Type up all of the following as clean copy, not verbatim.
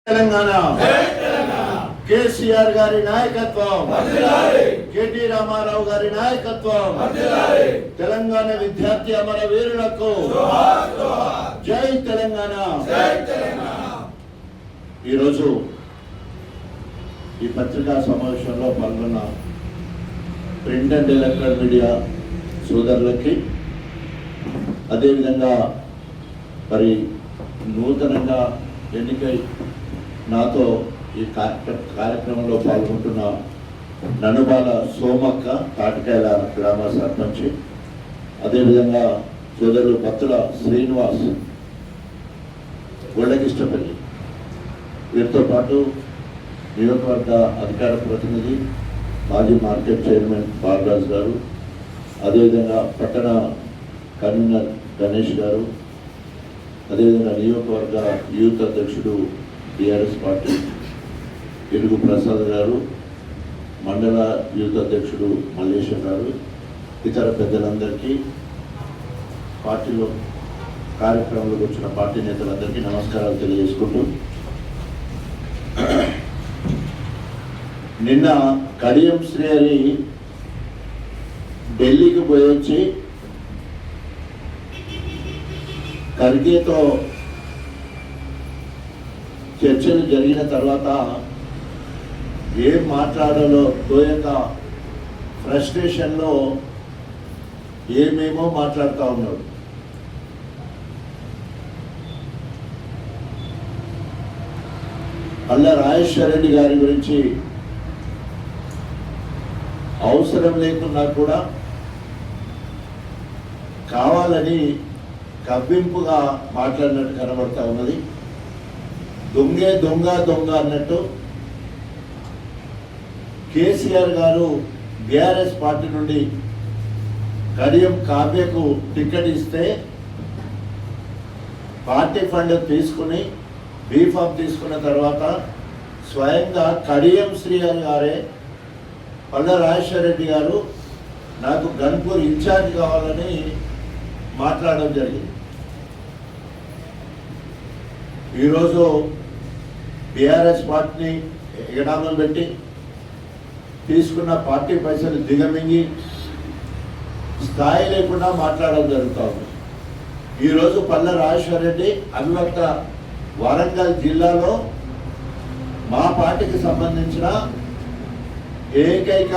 తెలంగాణ కేసీఆర్ గారి నాయకత్వం, కేటీ రామారావు గారి నాయకత్వం, తెలంగాణ విద్యార్థి అమర వీరులకు జై తెలంగాణ. ఈరోజు ఈ పత్రికా సమావేశంలో పాల్గొన్న ప్రింట్ అండ్ ఎలక్ట్రానిక్ మీడియా సోదరులకి, అదేవిధంగా మరి నూతనంగా ఎన్నికై నాతో ఈ కార్యక్రమంలో పాల్గొంటున్న ననుబాల సోమక్క, తాటికాయల గ్రామ సర్పంచ్, అదేవిధంగా సోదరులు పత్తుల శ్రీనివాస్, గొల్లకిష్టపల్లి, వీరితో పాటు నియోజకవర్గ అధికార ప్రతినిధి మాజీ మార్కెట్ చైర్మన్ బాలరాజు గారు, అదేవిధంగా పట్టణ కన్వీనర్ గణేష్ గారు, అదేవిధంగా నియోజకవర్గ యూత్ అధ్యక్షుడు టీఆర్ఎస్ పార్టీ ఇరుగు ప్రసాద్ గారు, మండల యూత్ అధ్యక్షుడు మల్లేశం గారు, ఇతర పెద్దలందరికీ, పార్టీలో కార్యక్రమంలోకి వచ్చిన పార్టీ నేతలందరికీ నమస్కారాలు తెలియజేసుకుంటూ, నిన్న కడియం శ్రీహరి ఢిల్లీకి పోయొచ్చి ఖర్గేతో చర్చలు జరిగిన తర్వాత ఏం మాట్లాడాలో తోయక ఫ్రస్ట్రేషన్లో ఏమేమో మాట్లాడుతూ ఉన్నాడు. పల్ల రాజేశ్వర రెడ్డి గారి గురించి అవసరం లేకున్నా కూడా కావాలని కవ్వింపుగా మాట్లాడినట్టు కనబడతా ఉన్నది. దొంగే దొంగ దొంగ అన్నట్టు కేసీఆర్ గారు బీఆర్ఎస్ పార్టీ నుండి కడియం కావ్యకు టికెట్ ఇస్తే పార్టీ ఫండ్ తీసుకుని బీఫామ్ తీసుకున్న తర్వాత స్వయంగా కడియం శ్రీహరి గారే పల్ల రాజేశ్వర రెడ్డి గారు నాకు గన్పూర్ ఇన్ఛార్జ్ కావాలని మాట్లాడడం జరిగింది. ఈరోజు బీఆర్ఎస్ పార్టీని ఎగడామం పెట్టి తీసుకున్న పార్టీ పైసలు దిగమింగి స్థాయి లేకుండా మాట్లాడడం జరుగుతూ ఉంది. ఈరోజు పల్ల రాజేశ్వర రెడ్డి అవిభక్త వరంగల్ జిల్లాలో మా పార్టీకి సంబంధించిన ఏకైక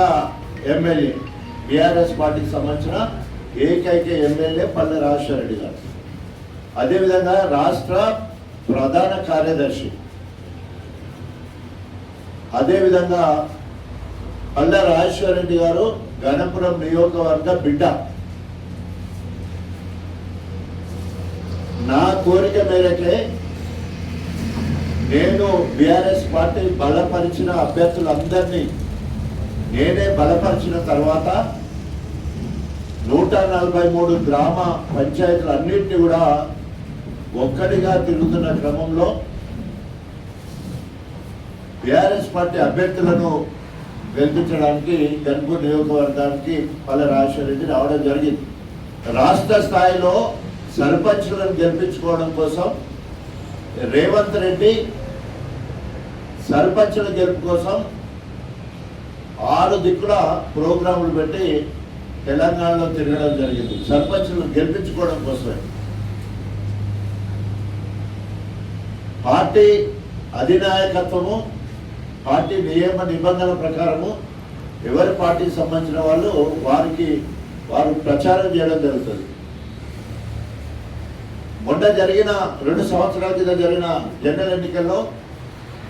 ఎమ్మెల్యే, బీఆర్ఎస్ పార్టీకి సంబంధించిన ఏకైక ఎమ్మెల్యే పల్ల రాజేశ్వర రెడ్డి గారు, అదేవిధంగా రాష్ట్ర ప్రధాన కార్యదర్శి, అదేవిధంగా పల్ల రాజేశ్వర రెడ్డి గారు గణపురం నియోజకవర్గ బిడ్డ. నా కోరిక మేరకే నేను బీఆర్ఎస్ పార్టీ బలపరిచిన అభ్యర్థులందరినీ నేనే బలపరిచిన తర్వాత 143 గ్రామ పంచాయతీలన్నింటినీ కూడా ఒక్కటిగా తిరుగుతున్న క్రమంలో బీఆర్ఎస్ పార్టీ అభ్యర్థులను గెలిపించడానికి గన్పూర్ నియోజకవర్గానికి పల్ల రాజేశ్వర రెడ్డి రావడం జరిగింది. రాష్ట్ర స్థాయిలో సర్పంచులను గెలిపించుకోవడం కోసం రేవంత్ రెడ్డి సర్పంచుల గెలుపు కోసం 6 దిక్కుల ప్రోగ్రాములు పెట్టి తెలంగాణలో తిరగడం జరిగింది. సర్పంచులను గెలిపించుకోవడం కోసమే పార్టీ అధినాయకత్వము, పార్టీ నియమ నిబంధనల ప్రకారము ఎవరి పార్టీకి సంబంధించిన వాళ్ళు వారు ప్రచారం చేయడం జరుగుతుంది. మొన్న జరిగిన 2 సంవత్సరాల కింద జరిగిన జనరల్ ఎన్నికల్లో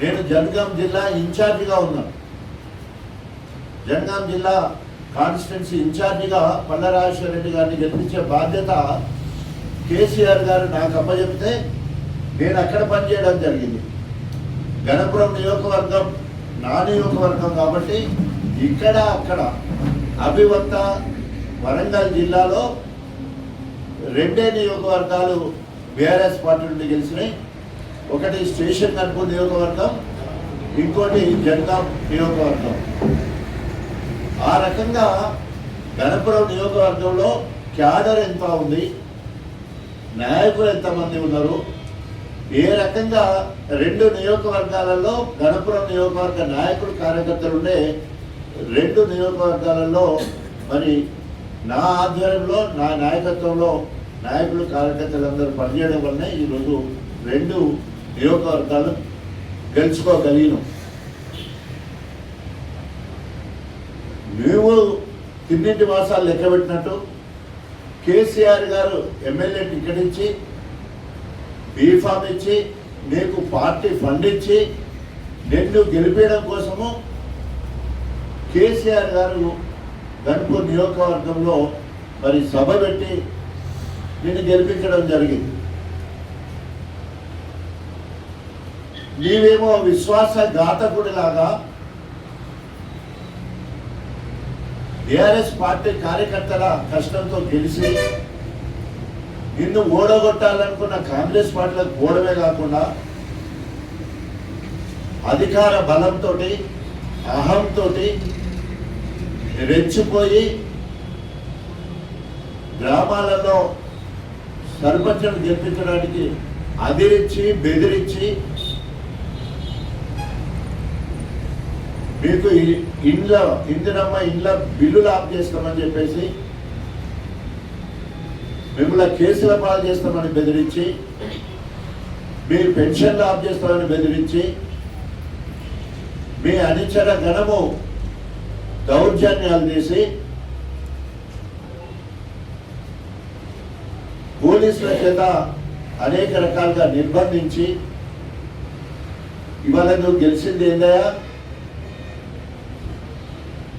నేను జనగాం జిల్లా ఇన్ఛార్జిగా ఉన్నాను. జనగాం జిల్లా కాన్స్టిట్యున్సీ ఇన్ఛార్జిగా పల్ల రాజేశ్వర రెడ్డి గారిని గెలిపించే బాధ్యత కేసీఆర్ గారు నాకు అప్పచెప్తే నేను అక్కడ పనిచేయడం జరిగింది. గణపురం నియోజకవర్గం నా నియోజకవర్గం కాబట్టి ఇక్కడ అక్కడ అభివక్త వరంగల్ జిల్లాలో 2 నియోజకవర్గాలు బీఆర్ఎస్ పార్టీ నుండి గెలిచినాయి. ఒకటి స్టేషన్ గన్పూర్ నియోజకవర్గం, ఇంకోటి జనగాం నియోజకవర్గం. ఆ రకంగా గణపురం నియోజకవర్గంలో క్యాడర్ ఎంత ఉంది, నాయకులు ఎంతమంది ఉన్నారు, ఏ రకంగా 2 నియోజకవర్గాలలో గణపురం నియోజకవర్గ నాయకులు కార్యకర్తలు ఉండే 2 నియోజకవర్గాలలో మరి నా ఆధ్వర్యంలో నా నాయకత్వంలో నాయకులు కార్యకర్తలందరూ పనిచేయడం వల్లనే ఈరోజు 2 నియోజకవర్గాలు గెలుచుకోగలిగినాం. నువ్వు తిన్నింటి మాసాలు లెక్కబెట్టినట్టు కేసీఆర్ గారు ఎమ్మెల్యే టికెట్ ఇచ్చి బీఫామ్ ఇచ్చి నీకు పార్టీ ఫండ్ ఇచ్చి నిన్ను గెలిపేయడం కోసము కేసీఆర్ గారు గణపూర్ నియోజకవర్గంలో మరి సభ పెట్టి నిన్ను గెలిపించడం జరిగింది. నీవేమో విశ్వాసఘాతకుడిలాగా టీఆర్ఎస్ పార్టీ కార్యకర్తల కష్టంతో గెలిచి నిన్ను ఓడగొట్టాలనుకున్న కాంగ్రెస్ పార్టీలకు ఓడమే కాకుండా అధికార బలంతో అహంతో రెచ్చిపోయి గ్రామాలలో సర్పంచులను గెలిపించడానికి అదిరించి బెదిరించి మీకు ఇందిరమ్మ ఇండ్ల బిల్లులు ఆఫ్ చేస్తామని చెప్పేసి మిమ్మల్ని కేసుల పాలు చేస్తామని బెదిరించి మీరు పెన్షన్లు ఆఫ్ చేస్తామని బెదిరించి మీ అనుచర గణము దౌర్జన్యాలు చేసి పోలీసుల చేత అనేక రకాలుగా నిర్బంధించి ఇవాళ నువ్వు గెలిచింది ఏందయ్యా?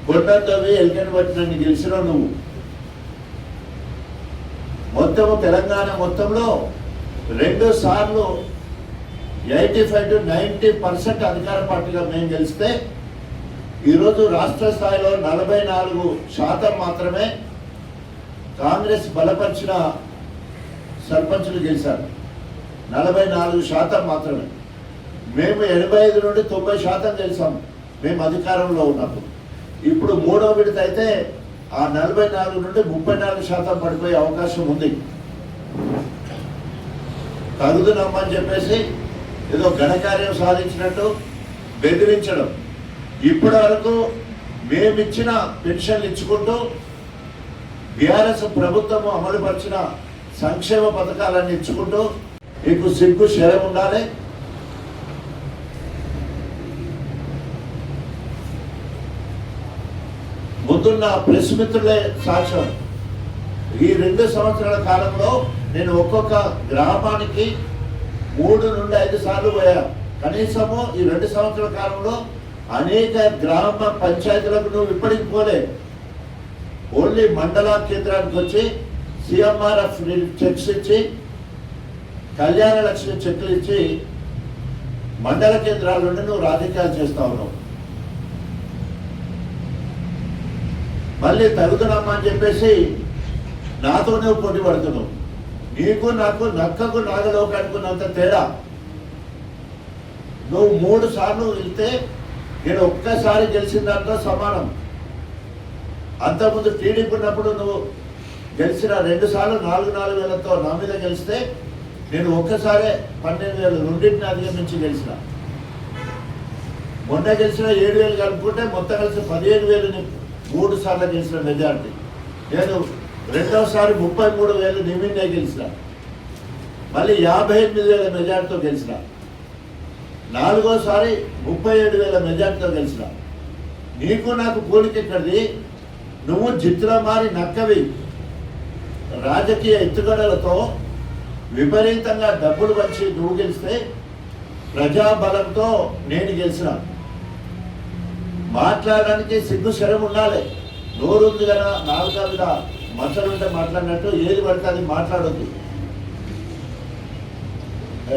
కొండంతవి ఎల్కని పట్టినని గెలిచినావు నువ్వు. మొత్తము తెలంగాణ మొత్తంలో 2 సార్లు 85 to 90% అధికార పార్టీగా మేము గెలిస్తే ఈరోజు రాష్ట్ర స్థాయిలో 44% మాత్రమే కాంగ్రెస్ బలపరిచిన సర్పంచులు గెలిచారు. 44% మాత్రమే. మేము 85 నుండి 90% గెలిచాము మేము అధికారంలో ఉన్నప్పుడు. ఇప్పుడు 3వ విడత అయితే ఆ 44 నుండి 34% పడిపోయే అవకాశం ఉంది. తగుదునమ్మని చెప్పేసి ఏదో ఘనకార్యం సాధించినట్టు బెదిరించడం. ఇప్పటి వరకు మేమిచ్చిన పెన్షన్లు ఇచ్చుకుంటూ బీఆర్ఎస్ ప్రభుత్వం అమలుపరిచిన సంక్షేమ పథకాలన్నీ ఇచ్చుకుంటూ నీకు సిగ్గు శరం ఉండాలి. ముందున్న ప్రెస్ మిత్రులే సాక్ష్యం. ఈ 2 సంవత్సరాల కాలంలో నేను ఒక్కొక్క గ్రామానికి 3 నుండి 5 సార్లు పోయా. కనీసము ఈ 2 సంవత్సరాల కాలంలో అనేక గ్రామ పంచాయతీలకు నువ్వు ఇప్పటికి పోలే. ఓన్లీ మండల కేంద్రానికి వచ్చి సిఎంఆర్ఎఫ్ చెక్స్ ఇచ్చి కళ్యాణ లక్ష్మి చెక్లు ఇచ్చి మండల కేంద్రాల నుండి నువ్వు రాజకీయాలు చేస్తా ఉన్నావు. మళ్ళీ తగుదనమ్మా అని చెప్పేసి నాతో నువ్వు పోటీ పడుతున్నావు. నీకు నాకు నక్కకు నాగలోకి అనుకున్నంత తేడా. నువ్వు 3 సార్లు వెళ్తే నేను ఒక్కసారి గెలిచిన దాంట్లో సమానం. అంతకుముందు టీడీపీ ఉన్నప్పుడు నువ్వు గెలిచిన 2 సార్లు 4,000తో నా మీద గెలిస్తే నేను ఒక్కసారే 12,000 రెండింటిని అధిగమించి గెలిచిన. మొన్న గెలిచిన 7,000 కలుపుకుంటే మొత్తం కలిసి 15,000 3 సార్లు గెలిచిన మెజార్టీ. నేను 2వసారి 33,000 నిమిన్నే గెలిచిన. మళ్ళీ 58,000 మెజార్టీతో గెలిచిన. 4వసారి 37,000 మెజార్టీతో గెలిచిన. నీకు నాకు పోలికెక్కడిది? నువ్వు జిత్తుల మారి నక్కవి. రాజకీయ ఎత్తుగడలతో విపరీతంగా డబ్బులు వచ్చి నువ్వు గెలిస్తే ప్రజాబలంతో నేను గెలిచిన. మాట్లాడడానికి సిగ్గు శరం ఉండాలి. నోరుంది కదా, నాలుక మీద మచ్చలుంటే మాట్లాడినట్టు ఏది పడితే అది మాట్లాడొద్దు.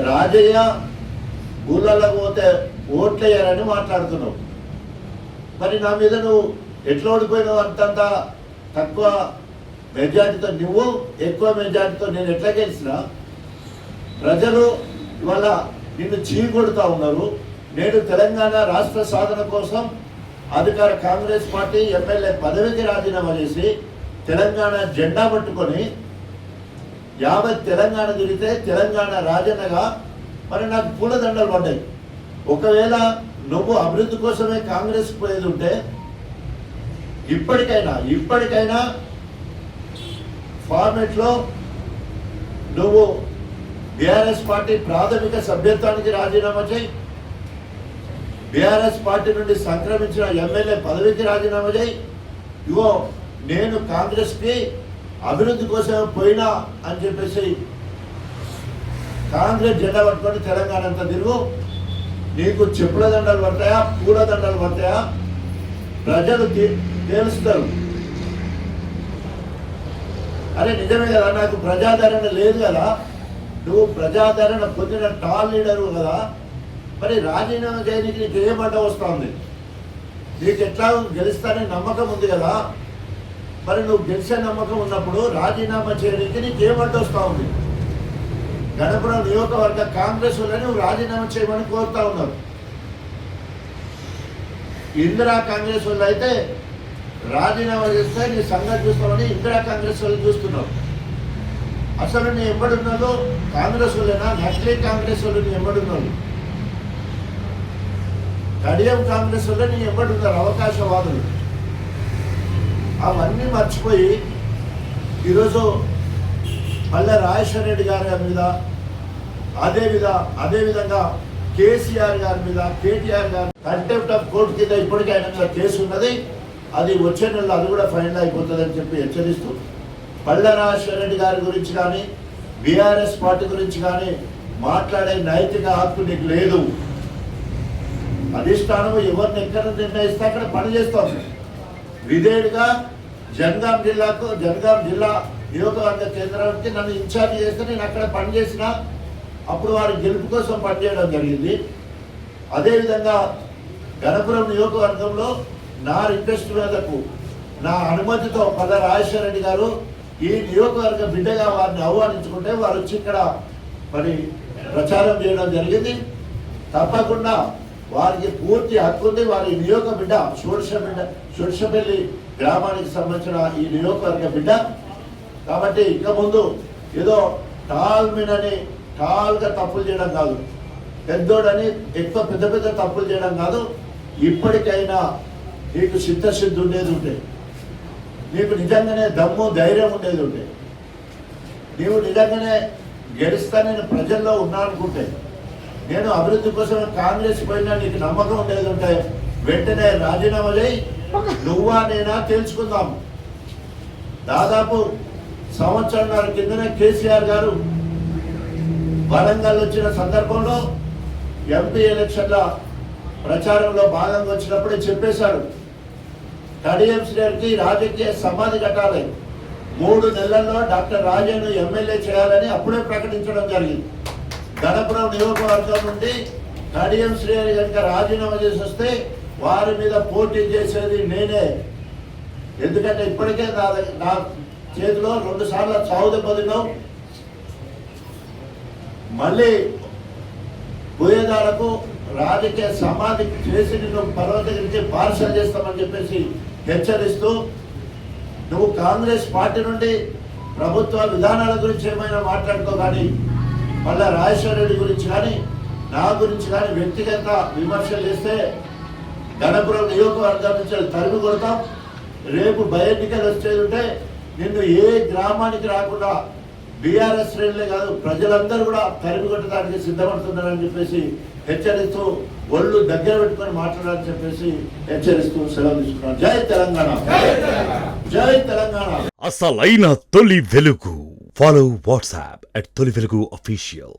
రాజయ్య ఊళ్ళలో పోతే ఓట్లేయాలని మాట్లాడుతున్నావు. మరి నా మీద నువ్వు ఎట్లా ఓడిపోయినావు? అంతంత తక్కువ మెజార్టీతో నువ్వు, ఎక్కువ మెజార్టీతో నేను ఎట్లా గెలిచినా? ప్రజలు ఇవాళ నిన్ను చీకొడుతూ ఉన్నారు. నేడు తెలంగాణ రాష్ట్ర సాధన కోసం అధికార కాంగ్రెస్ పార్టీ ఎమ్మెల్యే పదవికి రాజీనామా చేసి తెలంగాణ జెండా పట్టుకొని యావత్ తెలంగాణ తిరిగితే తెలంగాణ రాజన్నగా మరి నాకు పూలదండలు పడ్డాయి. ఒకవేళ నువ్వు అభివృద్ధి కోసమే కాంగ్రెస్ పోయేది ఉంటే ఇప్పటికైనా ఫార్మేట్లో నువ్వు బీఆర్ఎస్ పార్టీ ప్రాథమిక సభ్యత్వానికి రాజీనామా చేయి, బీఆర్ఎస్ పార్టీ నుండి సంక్రమించిన ఎమ్మెల్యే పదవికి రాజీనామా చేయి. ఇగో నేను కాంగ్రెస్కి అభివృద్ధి కోసం పోయినా అని చెప్పేసి కాంగ్రెస్ జెండా పట్టుకొని తెలంగాణ అంతా తిరుగు. నీకు చెప్పుల దండలు పడతాయా, పూల దండలు పడతాయా ప్రజలు తేలుస్తారు. అరే నిజమే కదా, నాకు ప్రజాదరణ లేదు కదా, నువ్వు ప్రజాదరణ పొందిన టాల్ లీడరు కదా, మరి రాజీనామా చేయడానికి నీకు ఏమంట వస్తుంది? నీకు ఎట్లా గెలుస్తానే నమ్మకం ఉంది కదా, మరి నువ్వు గెలిచే నమ్మకం ఉన్నప్పుడు రాజీనామా చేయడానికి నీకు ఏమంట వస్తూ ఉంది? గణపురం నియోజకవర్గ కాంగ్రెస్ వాళ్ళని నువ్వు రాజీనామా చేయమని కోరుతా ఉన్నారు. ఇందిరా కాంగ్రెస్ వాళ్ళు అయితే రాజీనామా చేస్తే నీ సంగతి చూస్తామని ఇందిరా కాంగ్రెస్ వాళ్ళు చూస్తున్నావు. అసలు నీ ఎంబడున్నాడు కాంగ్రెస్ వాళ్ళేనా? నకిలీ కాంగ్రెస్ వాళ్ళు నీ ఎంబడున్నాడు, కడియం కాంగ్రెస్ వాళ్ళు నీ ఎంబడున్నారు అవకాశవాదులు. అవన్నీ మర్చిపోయి ఈరోజు మళ్ళీ రాజశేఖర రెడ్డి గారి మీద అదేవిధంగా కేసీఆర్ గారి మీద కేటీఆర్ గారి కంటెంప్ట్ ఆఫ్ కోర్టు కింద ఇప్పటికీ ఆయన మీద కేసు ఉన్నది. అది వచ్చే నెలలో అది కూడా ఫైనల్ అయిపోతుందని చెప్పి హెచ్చరిస్తూ పళ్ళ రాజశేఖర రెడ్డి గారి గురించి కానీ బీఆర్ఎస్ పార్టీ గురించి కానీ మాట్లాడే నైతిక హక్కు నీకు లేదు. అధిష్టానం ఎవరిని ఎక్కడ నిర్ణయిస్తే అక్కడ పనిచేస్తాం. విధేయుడిగా జనగాం జిల్లా నియోజకవర్గ కేంద్రానికి నన్ను ఇన్ఛార్జ్ చేస్తే నేను అక్కడ పనిచేసిన అప్పుడు వారి గెలుపు కోసం పనిచేయడం జరిగింది. అదేవిధంగా గణపురం నియోజకవర్గంలో నా రిక్వెస్ట్ మీదకు నా అనుమతితో పల్ల రాజశేఖర రెడ్డి గారు ఈ నియోజకవర్గ బిడ్డగా వారిని ఆహ్వానించుకుంటే వారు వచ్చి ఇక్కడ మరి ప్రచారం చేయడం జరిగింది. తప్పకుండా వారికి పూర్తి హక్కు ఉంది. వారి నియోజక బిడ్డ షోడ్షపల్లి గ్రామానికి సంబంధించిన ఈ నియోజకవర్గ బిడ్డ కాబట్టి ఇక ముందు ఏదో టాల్గా తప్పులు చేయడం కాదు, పెద్దోడని ఎక్కువ పెద్ద తప్పులు చేయడం కాదు. ఇప్పటికైనా నీకు సిద్ధశుద్ధి ఉండేది ఉంటే, నీకు నిజంగానే దమ్ము ధైర్యం ఉండేది ఉంటే, నీవు నిజంగానే గెలుస్తా నేను ప్రజల్లో ఉన్నా అనుకుంటే, నేను అభివృద్ధి కోసం కాంగ్రెస్ పోయినా నీకు నమ్మకం ఉండేది ఉంటే వెంటనే రాజీనామా చేయి. నువ్వా నేనా తెలుసుకుందాం. దాదాపు సంవత్సరంన్నర కిందనే కేసీఆర్ గారు వరంగల్ వచ్చిన సందర్భంలో ఎంపీ ఎలక్షన్ల ప్రచారంలో భాగంగా వచ్చినప్పుడే చెప్పేశాడు, కడియం శ్రేణికి రాజకీయ సమాధి కట్టాలి, 3 నెలల్లో డాక్టర్ రాజేను ఎమ్మెల్యే చేయాలని అప్పుడే ప్రకటించడం జరిగింది. గణపురం నియోజకవర్గం నుండి కడియం శ్రేణి కనుక రాజీనామా చేసి వస్తే వారి మీద పోటీ చేసేది నేనే. ఎందుకంటే ఇప్పటికే నా చేతిలో 2 సార్లు చావు దెబ్బతిన్నావు. మళ్ళీ పోయేదాలకు రాజకీయ సమాధి చేసి నిన్ను పర్వతగిరికి పార్సల్ చేస్తామని చెప్పేసి హెచ్చరిస్తూ నువ్వు కాంగ్రెస్ పార్టీ నుండి ప్రభుత్వ విధానాల గురించి ఏమైనా మాట్లాడుకో, కానీ మళ్ళీ రాజశేఖర రెడ్డి గురించి కానీ నా గురించి కానీ వ్యక్తిగత విమర్శలు చేస్తే గణపురం నియోజకవర్గం నుంచి తరిమి కొడతాం. రేపు ఎన్నికలు వచ్చేది ఉంటే నిన్ను ఏ గ్రామానికి రాకుండా బీఆర్ఎస్ శ్రేణులే కాదు ప్రజలందరూ కూడా తరిమి కొట్టడానికి సిద్ధపడుతున్నారని చెప్పేసి హెచ్చరిస్తూ ఒళ్ళు దగ్గర పెట్టుకొని మాట్లాడాలని చెప్పేసి హెచ్చరిస్తూ సెలవు తీసుకున్నాను. జై తెలంగాణ, జై తెలంగాణ. అసలైన తొలి వెలుగు. ఫాలో వాట్సాప్ @తొలి వెలుగు official.